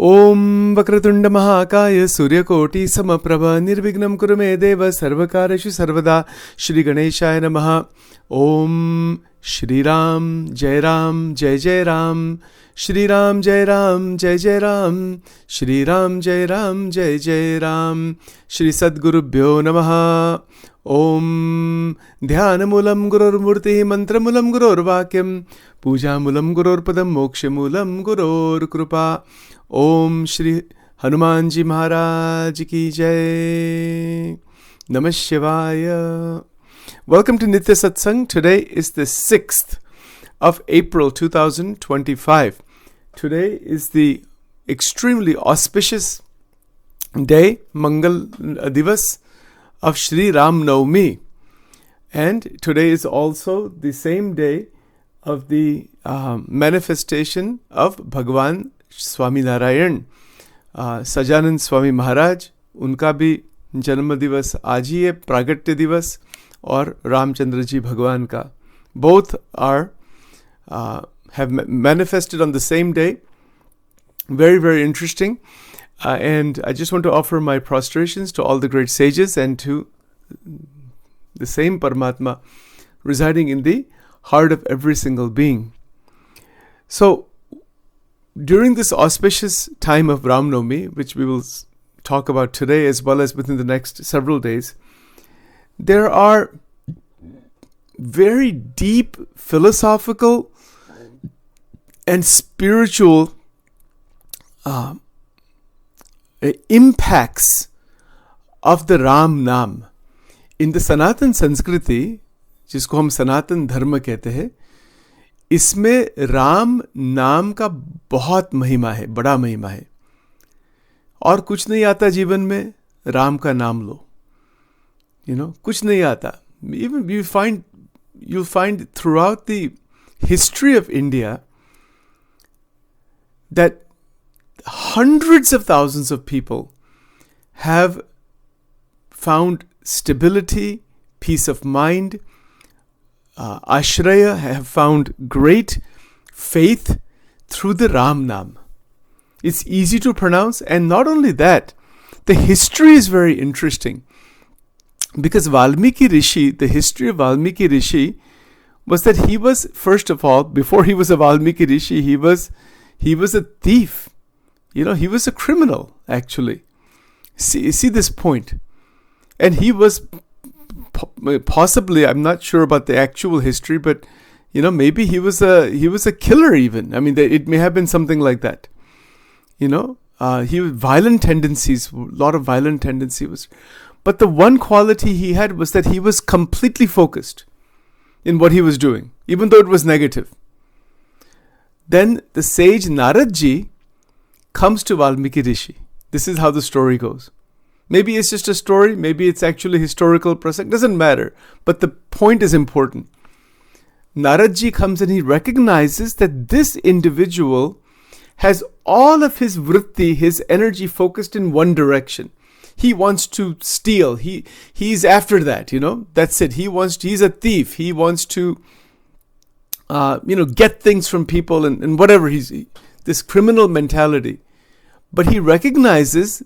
ओम वक्रतुंड महाकाय सूर्यकोटि समप्रभा निर्विघ्नं कुरु मे देव सर्वकार्येषु सर्वदा श्री गणेशाय नमः। ओम श्री राम जय राम श्री राम जय राम जय राम श्री राम जय राम श्री सद्गुरुभ्यो नमः। ओम ध्यानमूलं गुरोर्मूर्तिः मंत्रमूलं गुरोर्वाक्यं पूजामूलं गुरोर्पदं मोक्षमूलं गुरोर्कृपा। ओम श्री हनुमान जी महाराज की जय। नमः शिवाय। Welcome to Nitya Satsang. Today is the 6th of April 2025. Today is the extremely auspicious day, Mangal Divas of Shri Ram Navmi. And today is also the same day of the manifestation of Bhagwan Swaminarayan, Sajanand Swami Maharaj. उनका भी जन्म दिवस आज ही है, प्रागट्य दिवस, और रामचंद्र जी भगवान का। Both are have manifested on the same day. Very, very interesting. And I just want to offer my prostrations to all the great sages and to the same Paramatma residing in the heart of every single being. So, during this auspicious time of Ram Navmi, which we will talk about today as well as within the next several days, there are very deep philosophical and spiritual impacts of the Ram Naam. In the Sanatan Sanskriti, जिसको हम सनातन धर्म कहते हैं, इसमें राम नाम का बहुत महिमा है, बड़ा महिमा है। और कुछ नहीं आता जीवन में, राम का नाम लो। कुछ नहीं आता। Even you'll find throughout the history of India that hundreds of thousands of people have found stability, peace of mind, Ashraya, have found great faith through the Ram Naam. It's easy to pronounce, and not only that, the history is very interesting. Because Valmiki Rishi, the history of Valmiki Rishi was that he was, first of all, before he was a Valmiki Rishi, he was a thief. He was a criminal, actually. See this point. And he was possibly, I'm not sure about the actual history, but maybe he was a killer even. I mean, it may have been something like that. He was violent tendencies, a lot of violent tendencies. But the one quality he had was that he was completely focused in what he was doing, even though it was negative. Then the sage Naradji comes to Valmiki Rishi. This is how the story goes. Maybe it's just a story, maybe it's actually historical process, doesn't matter. But the point is important. Naradji comes and he recognizes that this individual has all of his vritti, his energy focused in one direction. He wants to steal. He's after that, That's it. He's a thief. He wants to get things from people and whatever, this criminal mentality. But he recognizes,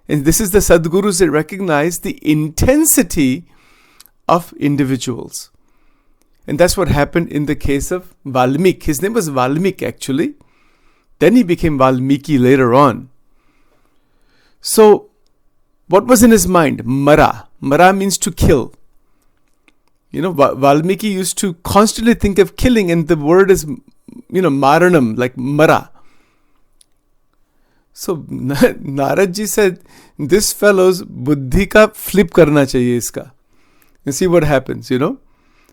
and this is the Sadgurus that recognize the intensity of individuals. And that's what happened in the case of Valmiki. His name was Valmiki actually. Then he became Valmiki later on. So, what was in his mind? Mara. Mara means to kill. Valmiki used to constantly think of killing, and the word is, maranam, like mara. So, Naradji said, this fellow's buddhi ka flip karna chahiye iska. And see what happens,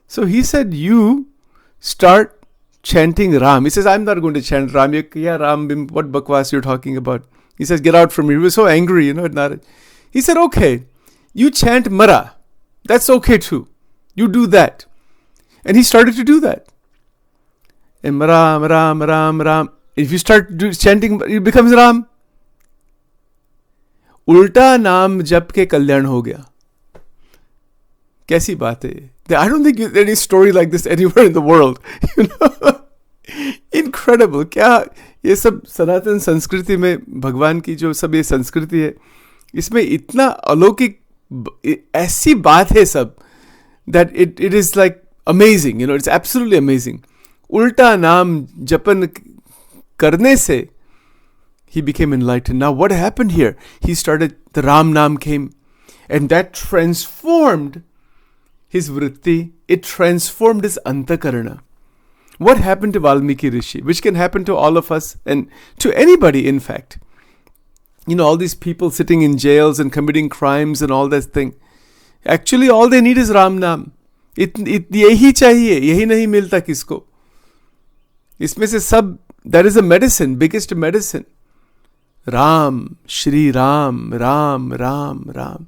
So he said, you start chanting Ram. He says, I'm not going to chant Ram. Yeah, Ram, what bakwas you're talking about? He says, get out from here. He was so angry, at Narad. He said, okay, you chant Mara. That's okay too. You do that. And he started to do that. And Ram, Ram, Ram, Ram. If you start chanting, it becomes Ram. उल्टा नाम जप के कल्याण हो गया। कैसी बात है ये? I don't think any story like this anywhere in the world. Incredible. क्या ये सब सनातन संस्कृति में भगवान की जो सब ये संस्कृति है, इसमें इतना अलौकिक ऐसी बात है सब, that it is like amazing, it's absolutely amazing. उल्टा नाम जपन करने से he became enlightened. Now what happened here? He started, the Ram Naam came, and that transformed his vritti. It transformed his antakarana. What happened to Valmiki Rishi? Which can happen to all of us and to anybody, in fact. All these people sitting in jails and committing crimes and all that thing. Actually, all they need is Ram Naam. यही चाहिए, यही नहीं मिलता किसको. इसमें से सब, that is a medicine, biggest medicine. Ram, Shri Ram, Ram Ram Ram.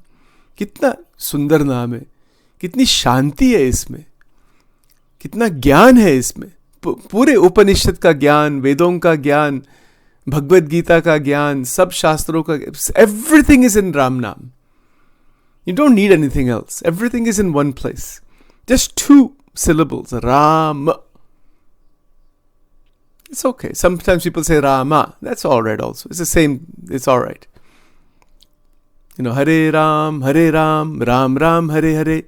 कितना सुंदर नाम है, कितनी शांति है इसमें, कितना ज्ञान है इसमें. पूरे उपनिषद का ज्ञान, वेदों का ज्ञान, भगवद गीता का ज्ञान, सब शास्त्रों का, everything is in Ram Naam. You don't need anything else. Everything is in one place. Just 2 syllables. Ram. It's okay. Sometimes people say Rama. That's all right also. It's the same. It's all right. Hare Ram, Ram Ram, Hare Hare.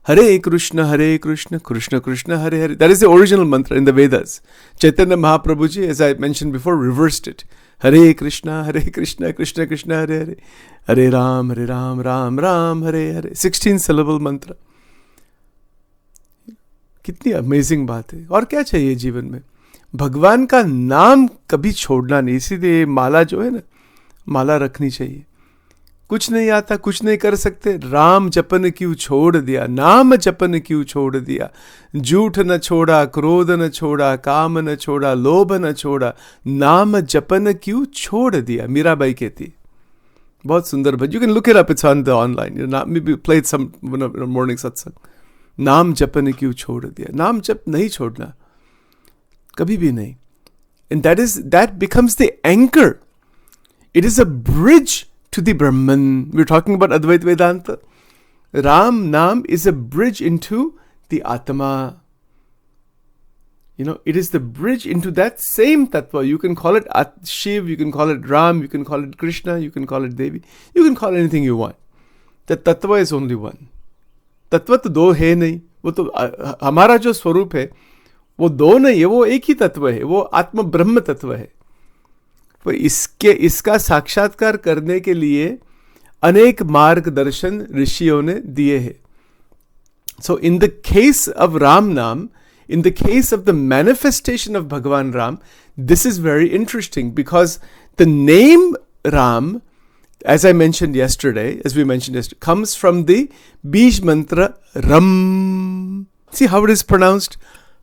Hare Krishna, Krishna Krishna, Hare Hare. That is the original mantra in the Vedas. Chaitanya Mahaprabhuji, as I mentioned before, reversed it. Hare Krishna, Krishna Krishna, Hare Hare. Hare Ram, Ram Ram, Hare Hare. 16 syllable mantra. कितनी amazing बात है. और क्या चाहिए जीवन में? भगवान का नाम कभी छोड़ना नहीं. इसीलिए माला जो है ना, माला रखनी चाहिए. कुछ नहीं आता, कुछ नहीं कर सकते, राम जपन क्यों छोड़ दिया, नाम जपन क्यों छोड़ दिया. झूठ न छोड़ा, क्रोध न छोड़ा, काम न छोड़ा, लोभ न छोड़ा, नाम जपन क्यों छोड़ दिया. मीराबाई कहती. बहुत सुंदर भजन. You can look it up, it's on the online. maybe played some morning satsang. नाम जपन क्यों छोड़ दिया. नाम जप नहीं छोड़ना, कभी भी नहीं. And that becomes the anchor. It is a bridge to the Brahman. We're talking about Advaita Vedanta. Ram Naam is a bridge into the Atma. It is the bridge into that same Tattva. You can call it Shiv, you can call it Ram, you can call it Krishna, you can call it Devi. You can call it anything you want. The Tattva is only one. तत्व तो 2 है नहीं. वो तो हमारा जो स्वरूप है वो 2 नहीं है, वो एक ही तत्व है. वो आत्म ब्रह्म तत्व है. पर इसका साक्षात्कार करने के लिए अनेक मार्गदर्शन ऋषियों ने दिए हैं. So in the case of Ram नाम, in the case of the manifestation of Bhagavan Ram, this is very interesting because the name Ram, as I mentioned yesterday, comes from the Bij mantra Ram. See how it is pronounced?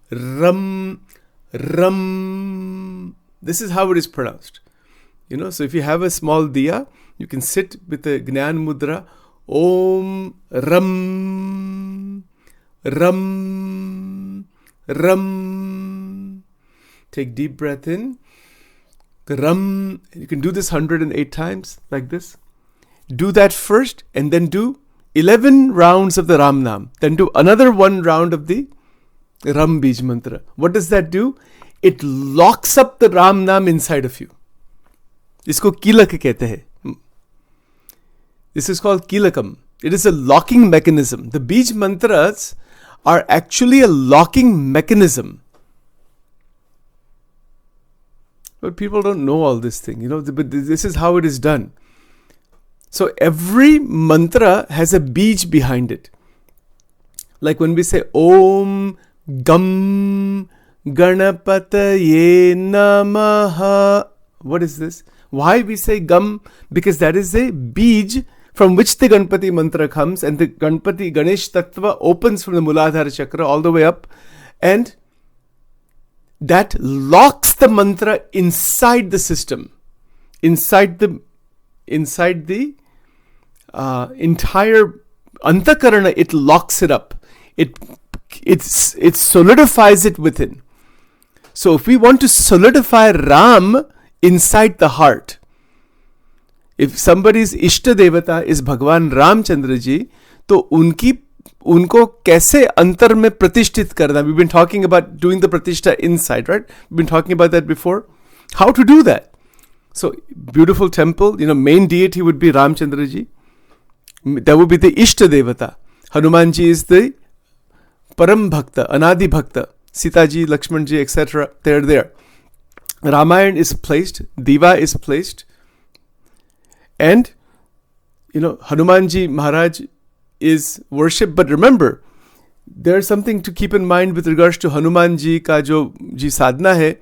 Ram, Ram. This is how it is pronounced. So if you have a small diya, you can sit with the Gnan Mudra. Om Ram, Ram, Ram. Take deep breath in. Ram. You can do this 108 times like this. Do that first and then do 11 rounds of the Ram Naam. Then do another 1 round of the Ram Bij Mantra. What does that do? It locks up the Ram Naam inside of you. इसको कीलक कहते हैं. This is called कीलकम. It is a locking mechanism. The Bij Mantras are actually a locking mechanism. But people don't know all this thing, but this is how it is done. So every mantra has a bij behind it. Like when we say Om Gam Ganapataye Namaha. What is this? Why we say Gam? Because that is a bij from which the Ganpati mantra comes, and the Ganpati Ganesh Tattva opens from the Muladhara Chakra all the way up, and that locks the mantra inside the system, inside the entire antakarana. It locks it up. It solidifies it within. So if we want to solidify Ram inside the heart, if somebody's Ishta Devata is Bhagwan Ramchandra ji, तो उनको कैसे अंतर में प्रतिष्ठित करना. We've been talking about doing the pratishtha inside, right? We've been talking about that before. How to do that? So, beautiful temple, main deity would be Ramchandra ji. That would be the Ishta Devata. Hanuman ji is the Param Bhakta, Anadi Bhakta. Sita ji, Lakshman ji, etc. They're there. Ramayan is placed, Diva is placed, and Hanumanji Maharaj is worshipped. But remember, there's something to keep in mind with regards to Hanumanji ka jo ji sadhana hai.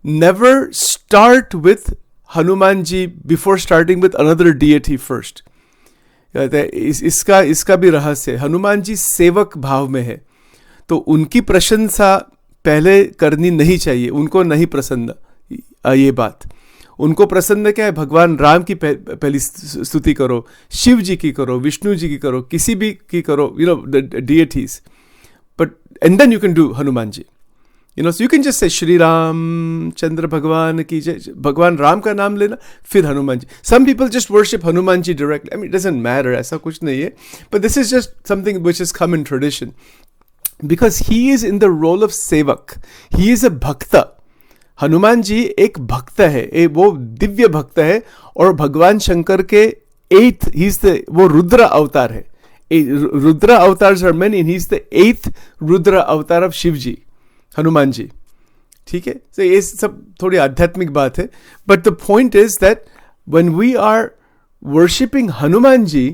Never start with Hanumanji before starting with another deity first. इसका भी रहस्य, हनुमान जी सेवक भाव में है, तो उनकी प्रशंसा पहले करनी नहीं चाहिए. उनको नहीं प्रसन्न ये बात. उनको प्रसन्न क्या है? भगवान राम की पहली स्तुति करो, शिव जी की करो, विष्णु जी की करो, किसी भी की करो, the deities. But and then you can do Hanuman ji. So you can just say Shri Ram Chandra Bhagwan ki jai. Bhagwan Ram ka naam lena, फिर Hanuman ji. Some people just worship Hanuman ji directly. I mean, it doesn't matter, ऐसा कुछ नहीं है. But this is just something which has come in tradition. Because he is in the role of sevak. He is a bhakta. Hanuman ji एक भक्त है, वो दिव्य भक्त है, और भगवान शंकर के वो रुद्र अवतार है. Rudra avatars are many, he is the 8th Rudra avatar of Shiva ji, Hanuman ji. ठीक है, तो ये सब थोड़ी आध्यात्मिक बात है. But the point is that when we are worshipping Hanuman ji,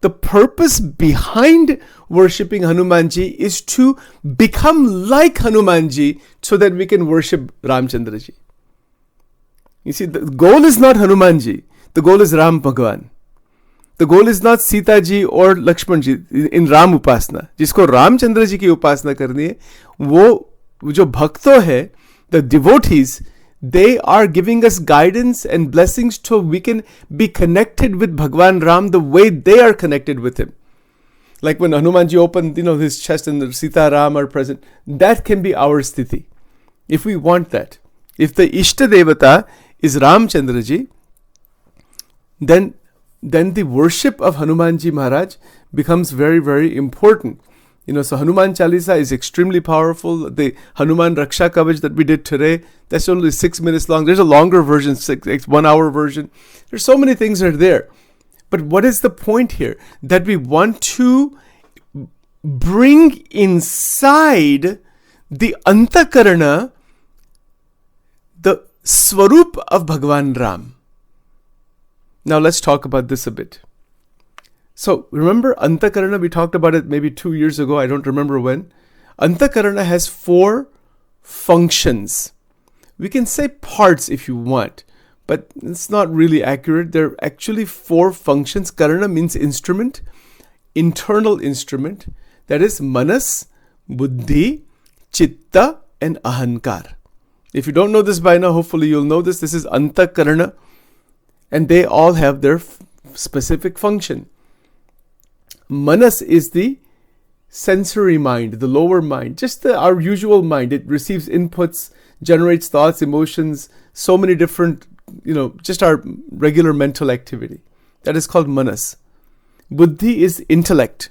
the purpose behind worshipping Hanumanji is to become like Hanumanji so that we can worship Ramchandra ji. You see, the goal is not Hanumanji. The goal is Ram Bhagwan. The goal is not Sita ji or Lakshman ji in Ram Upasana. जिसको रामचंद्र जी की उपासना करनी है, वो जो भक्तों है, the devotees, they are giving us guidance and blessings so we can be connected with Bhagwan Ram the way they are connected with him. Like when Hanumanji opened, his chest and the Sita Ram are present. That can be our sthiti, if we want that. If the Ishta Devata is Ramchandra ji, then the worship of Hanumanji Maharaj becomes very, very important. So Hanuman Chalisa is extremely powerful. The Hanuman Raksha Kavach that we did today, that's only 6 minutes long. There's a longer version, 1 hour version. There's so many things are there. But what is the point here? That we want to bring inside the Antakarana the Swarup of Bhagwan Ram. Now let's talk about this a bit. So remember Antakarana, we talked about it maybe 2 years ago, I don't remember when. Antakarana has 4 functions. We can say parts if you want, but it's not really accurate. There are actually 4 functions. Karana means instrument, internal instrument. That is Manas, Buddhi, Chitta and Ahankar. If you don't know this by now, hopefully you'll know this. This is Antakarana, and they all have their specific function. Manas is the sensory mind, the lower mind, just our usual mind. It receives inputs, generates thoughts, emotions, so many different, just our regular mental activity. That is called Manas. Buddhi is intellect,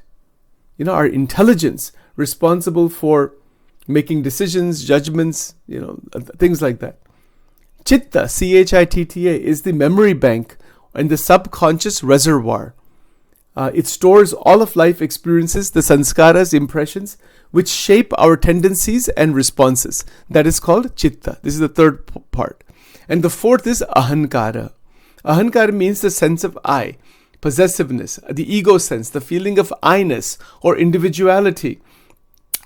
our intelligence, responsible for making decisions, judgments, things like that. Chitta, Chitta, is the memory bank and the subconscious reservoir. It stores all of life experiences, the sanskaras, impressions, which shape our tendencies and responses. That is called Chitta. This is the third part. And the 4th is Ahankara. Ahankara means the sense of I, possessiveness, the ego sense, the feeling of I-ness or individuality,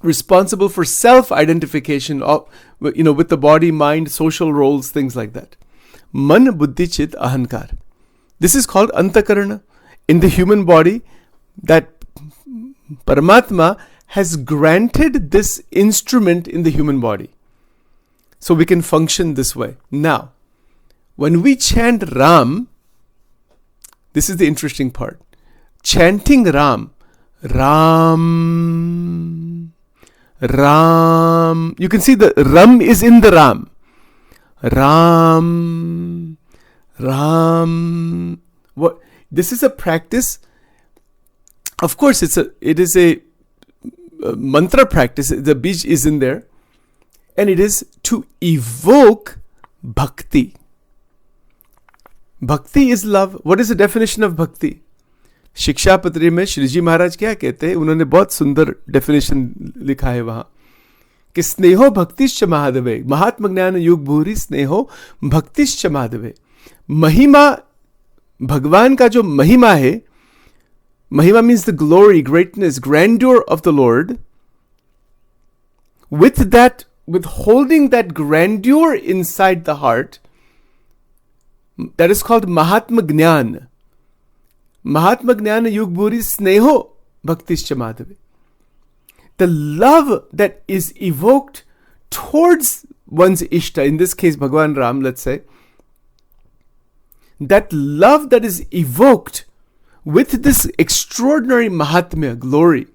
responsible for self-identification of, with the body, mind, social roles, things like that. Man, Buddhi, Chit, Ahankar. This is called Antakarana. In the human body, that Paramatma has granted this instrument in the human body. So we can function this way. Now, when we chant Ram, this is the interesting part. Chanting Ram, Ram, Ram. You can see the Ram is in the Ram. Ram, Ram. What? This is a practice. Of course, it is a mantra practice. The bij is in there. And it is to evoke bhakti. Bhakti is love. What is the definition of bhakti? शिक्षा पत्री में श्री जी महाराज क्या कहते हैं? उन्होंने बहुत सुंदर definition लिखा है वहां कि स्नेहो भक्तिश्च महादेवे, महात्म ज्ञान युग भूरि स्नेहो भक्तिश्च महादेवे. महिमा, भगवान का जो महिमा है, महिमा means the glory, greatness, grandeur of the Lord. With that, with holding that grandeur inside the heart, that is called Mahatma Jnana. Mahatma Jnana Yug Bhuri Sneho Bhaktischa Madhave. The love that is evoked towards one's Ishta, in this case Bhagwan Ram, let's say, that love that is evoked with this extraordinary Mahatmya, glory,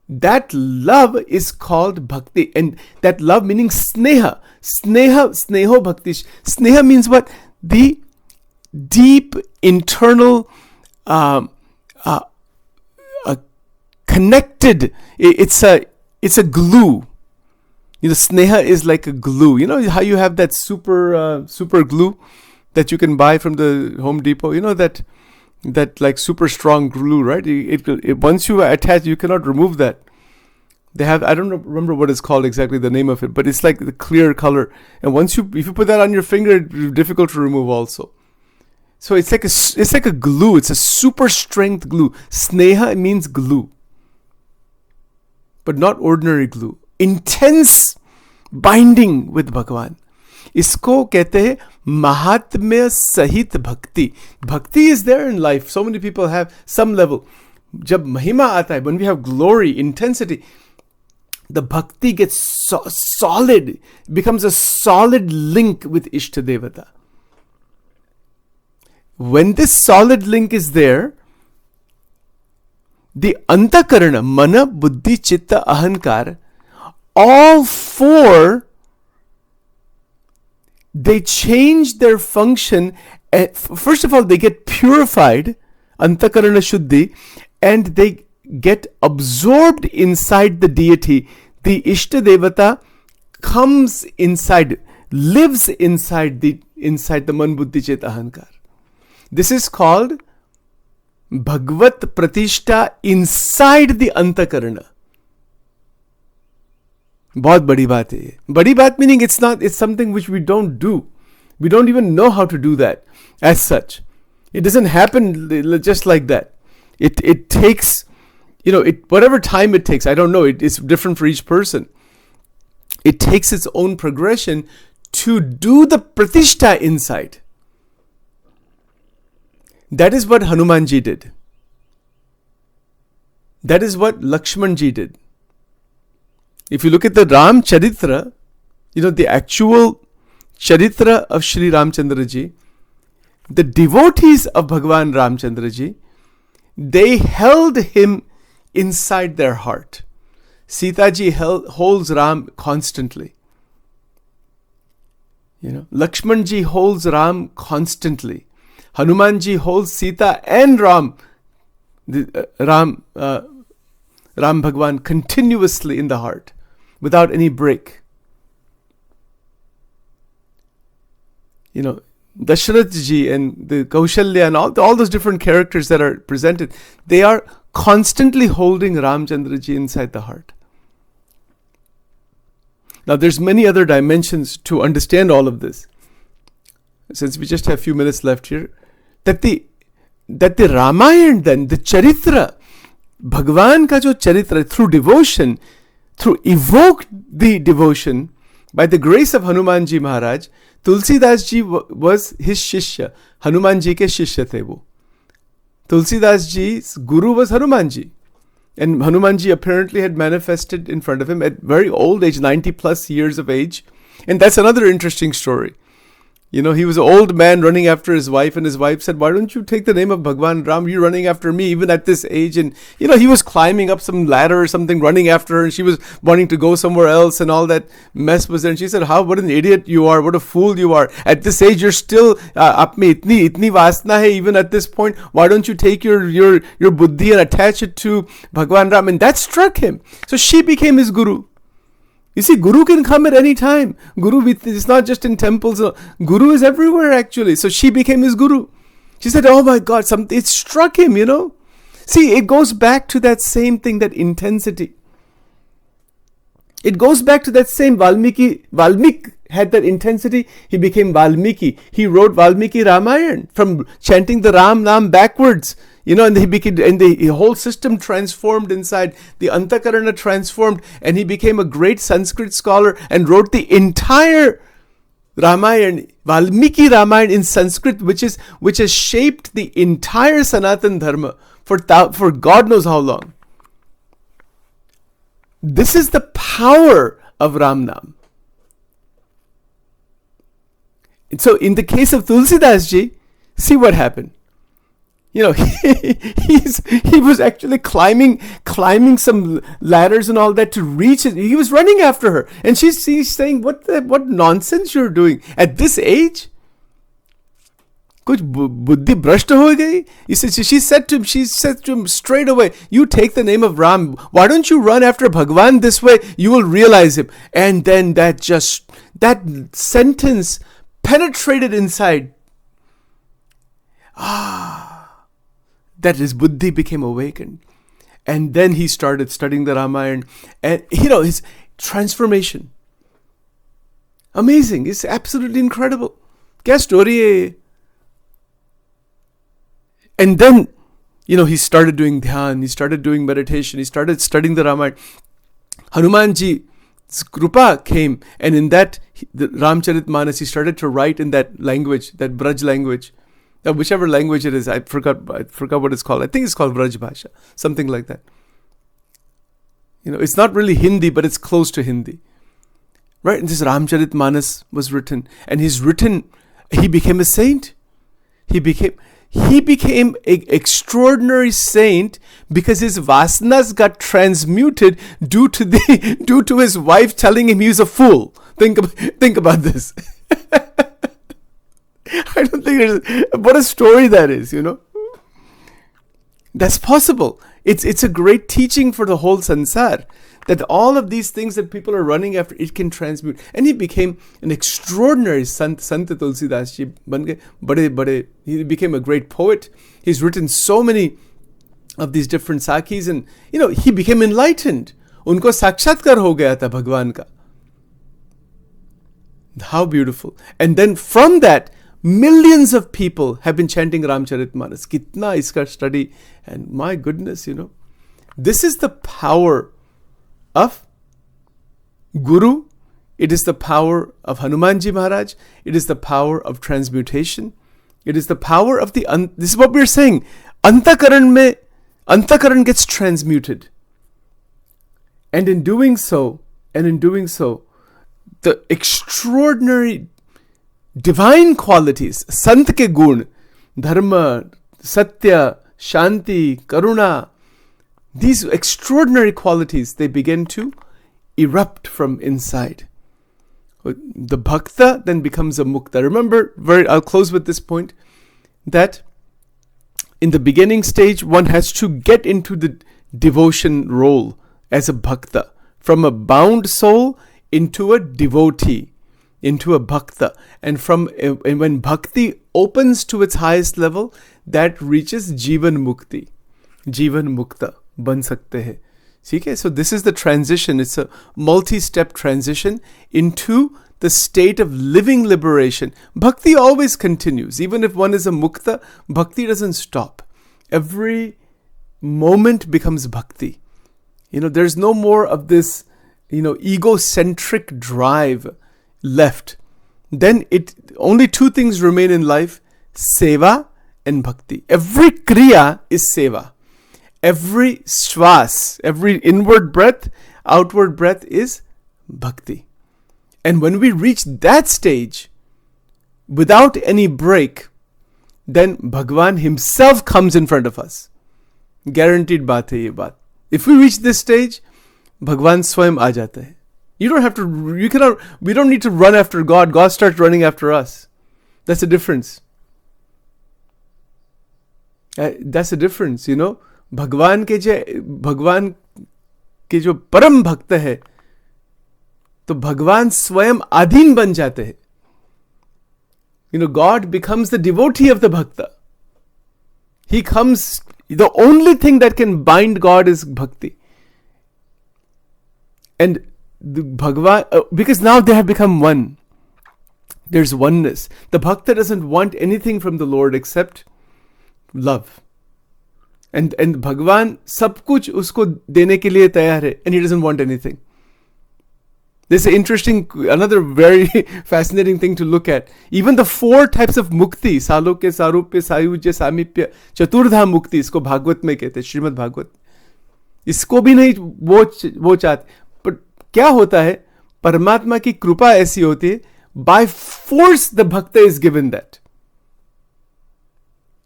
that love is called bhakti. And that love meaning sneha. Sneho bhakti. Sneha means what? The deep internal connected. It's a glue. You know, sneha is like a glue. You know how you have that super glue that you can buy from the Home Depot? You know that like super strong glue, right? It once you attach, you cannot remove that. They have, I don't remember what it's called exactly, the name of it, but it's like the clear color. And if you put that on your finger, it's difficult to remove also. So it's like a glue. It's a super strength glue. Sneha means glue, but not ordinary glue. Intense binding with Bhagwan. इसको कहते हैं महात्म्य सहित भक्ति. Bhakti is there in life. So many people have some level. जब महिमा आता है, when we have glory, intensity, the bhakti gets solid, becomes a solid link with Ishta Devata. When this solid link is there, the antakarana, mana, buddhi, chitta, ahankar, all four, they change their function. First of all, they get purified, antakarana shuddhi, and they get absorbed inside the deity. The Ishta Devata comes inside, lives inside the man, buddhi, chitta, ahankar. This is called Bhagvat Pratishta inside the antakarana. बहुत बड़ी बात है ये. बड़ी बात meaning it's something which we don't do. We don't even know how to do that as such. It doesn't happen just like that. It takes, whatever time it takes. I don't know. It's different for each person. It takes its own progression to do the pratishtha inside. That is what Hanumanji did. That is what Lakshmanji did. If you look at the Ram Charitra, the actual Charitra of Shri Ramchandra Ji, the devotees of Bhagwan Ramchandra Ji, they held him inside their heart. Sita Ji holds Ram constantly. Lakshman Ji holds Ram constantly. Hanuman Ji holds Sita and Ram Bhagwan continuously in the heart, without any break. Dasharath Ji and the Kaushalya and all those different characters that are presented, they are constantly holding Ramchandra Ji inside the heart. Now there's many other dimensions to understand all of this. Since we just have a few minutes left here, that the Ramayana, then the Charitra, Bhagwan ka jo Charitra, through devotion, through evoked the devotion by the grace of Hanuman Ji Maharaj, Tulsidas Ji was his shishya. Hanuman Ji ke shishya the wo. Tulsidas Ji's guru was Hanuman Ji. And Hanuman Ji apparently had manifested in front of him at very old age, 90 plus years of age. And that's another interesting story. He was an old man running after his wife, and his wife said, "Why don't you take the name of Bhagwan Ram? You're running after me even at this age." And, he was climbing up some ladder or something, running after her, and she was wanting to go somewhere else, and all that mess was there. And she said, what an idiot you are, what a fool you are. At this age, you're still, up mein itni vasna hai, even at this point. Why don't you take your buddhi and attach it to Bhagwan Ram? And that struck him. So she became his guru. You see, Guru can come at any time. Guru is not just in temples. Guru is everywhere actually. So she became his Guru. She said, oh my God, it struck him, See, it goes back to that same thing, that intensity. It goes back to that same Valmiki had that intensity. He became Valmiki. He wrote Valmiki Ramayana from chanting the Ram Nam backwards. And he became, and the whole system transformed inside. The Antakarana transformed, and he became a great Sanskrit scholar and wrote the entire Ramayana, Valmiki Ramayana in Sanskrit, which has shaped the entire Sanatan Dharma for God knows how long. This is the power of Ram Nam. So in the case of Tulsidas Ji, see what happened. He was actually climbing some ladders and all that to reach it. He was running after her, and she's saying, "What nonsense you're doing at this age? Kuch buddhi brashta ho gayi." She said to him straight away, "You take the name of Ram. Why don't you run after Bhagwan this way? You will realize him." And then that sentence penetrated inside. That his buddhi became awakened. And then he started studying the Ramayana. And, his transformation. Amazing. It's absolutely incredible. Kya story hai ye? And then, he started doing dhyan. He started doing meditation. He started studying the Ramayana. Hanumanji's Krupa came. And in that, the Ramcharitmanas, he started to write in that language, that Braj language. Whichever language it is, I forgot what it's called. I think it's called Braj Bhasha, something like that. It's not really Hindi, but it's close to Hindi, right? And this Ramcharitmanas was written, and he became a saint. He became an extraordinary saint because his vasanas got transmuted due to his wife telling him he's a fool. Think about this. I don't think what a story that is, That's possible. It's a great teaching for the whole sansar, that all of these things that people are running after, it can transmute. And he became an extraordinary Sant Tulsidas Ji ban gaye. He became a great poet. He's written so many of these different sakhis, and he became enlightened. Unko sakshatkar ho gaya tha Bhagwan ka. How beautiful. And then from that, millions of people have been chanting Ramcharitmanas. Kitna iska study. And my goodness, this is the power of Guru. It is the power of Hanumanji Maharaj. It is the power of transmutation. It is the power of this is what we're saying. Antakaran gets transmuted. And in doing so, the extraordinary divine qualities, Sant ke gun, Dharma, Satya, Shanti, Karuna, these extraordinary qualities, they begin to erupt from inside. The bhakta then becomes a mukta. Remember, I'll close with this point, that in the beginning stage, one has to get into the devotion role as a bhakta, from a bound soul into a devotee, into a bhakta. And when bhakti opens to its highest level, that reaches Jivan Mukti. Jivan Mukta ban sakte hai. Okay? So this is the transition. It's a multi-step transition into the state of living liberation. Bhakti always continues. Even if one is a mukta, bhakti doesn't stop. Every moment becomes bhakti. There's no more of this, egocentric drive left. Then only two things remain in life: seva and bhakti. Every kriya is seva. Every shwas, every inward breath, outward breath is bhakti. And when we reach that stage, without any break, then Bhagwan himself comes in front of us. Guaranteed baat hai ye baat. If we reach this stage, Bhagwan swayam aa jata hai. We don't need to run after God. God starts running after us. That's the difference. That's the difference, भगवान के जो परम भक्त है, तो भगवान स्वयं अधीन बन जाते हैं. God becomes the devotee of the bhakta. He comes, the only thing that can bind God is bhakti. And the Bhagwan, because now they have become one. There's oneness. The bhakta doesn't want anything from the Lord except love. And Bhagwan सब कुछ उसको देने के लिए तैयार है, and he doesn't want anything. This is interesting, another very fascinating thing to look at. Even the 4 types of mukti, salokya, sarupya, sayujya, samipya, चतुर्धा मुक्ति, इसको भागवत में कहते हैं, श्रीमद् भागवत. इसको भी नहीं वो चाहते. पर क्या होता है, परमात्मा की कृपा ऐसी होती है, by force the bhakta is given that.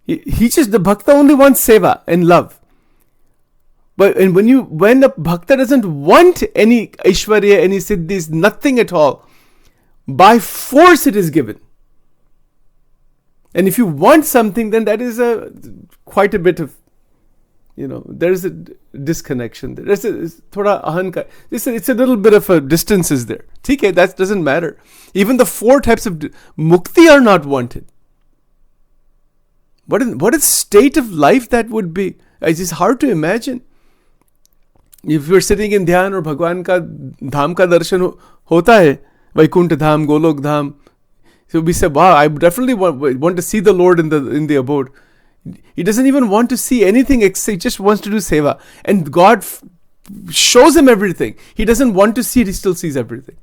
The bhakta only wants seva and love. But when the bhakta doesn't want any aishwarya, any siddhis, nothing at all, by force it is given. And if you want something, then that is quite a bit of, there is a disconnection there. It's thoda ahankar. It's a little bit of a distance is there. Okay, that doesn't matter. Even the 4 types of mukti are not wanted. What a state of life that would be. It's just hard to imagine. If you're sitting in dhyan और भगवान का धाम का दर्शन होता है, वैकुंठ धाम, गोलोक धाम, so we say, wow, I definitely want to see the Lord in the abode. He doesn't even want to see anything except he just wants to do seva, and God shows him everything. He doesn't want to see it, he still sees everything.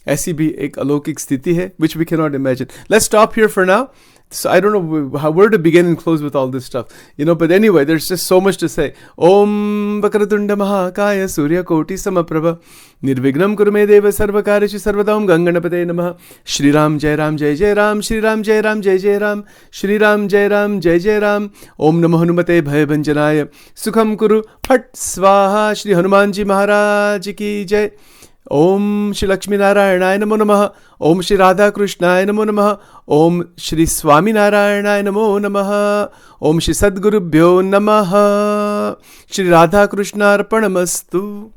ऐसी भी एक अलौकिक स्थिति है, which we cannot imagine. Let's stop here for now. So I don't know where to begin and close with all this stuff, but anyway, there's just so much to say. Om Vakratunda Mahakaya Surya Koti Samaprabha Nirvignam Kurume Deva Sarvakarishu Sarvadam Ganganapate Namaha. Shri Ram Jai Ram Jai Jai Ram, Shri Ram Jai Ram Jai Jai Ram, Shri Ram Jai Ram Jai Jai Ram. Om Namo Hanumate Bhaya Bhanjanaya Sukham Kuru Phat Swaha. Shri Hanumanji Maharaj Ki Jai. Om Shri Lakshmi Narayanaaya Namo Namaha. Om Shri Radha Krishnaya Namo Namaha. Om Shri Swaminarayanaya Namo Namaha. Om Shri Sadgurubhyo Namaha. Shri Radha Krishna Arpanamastu.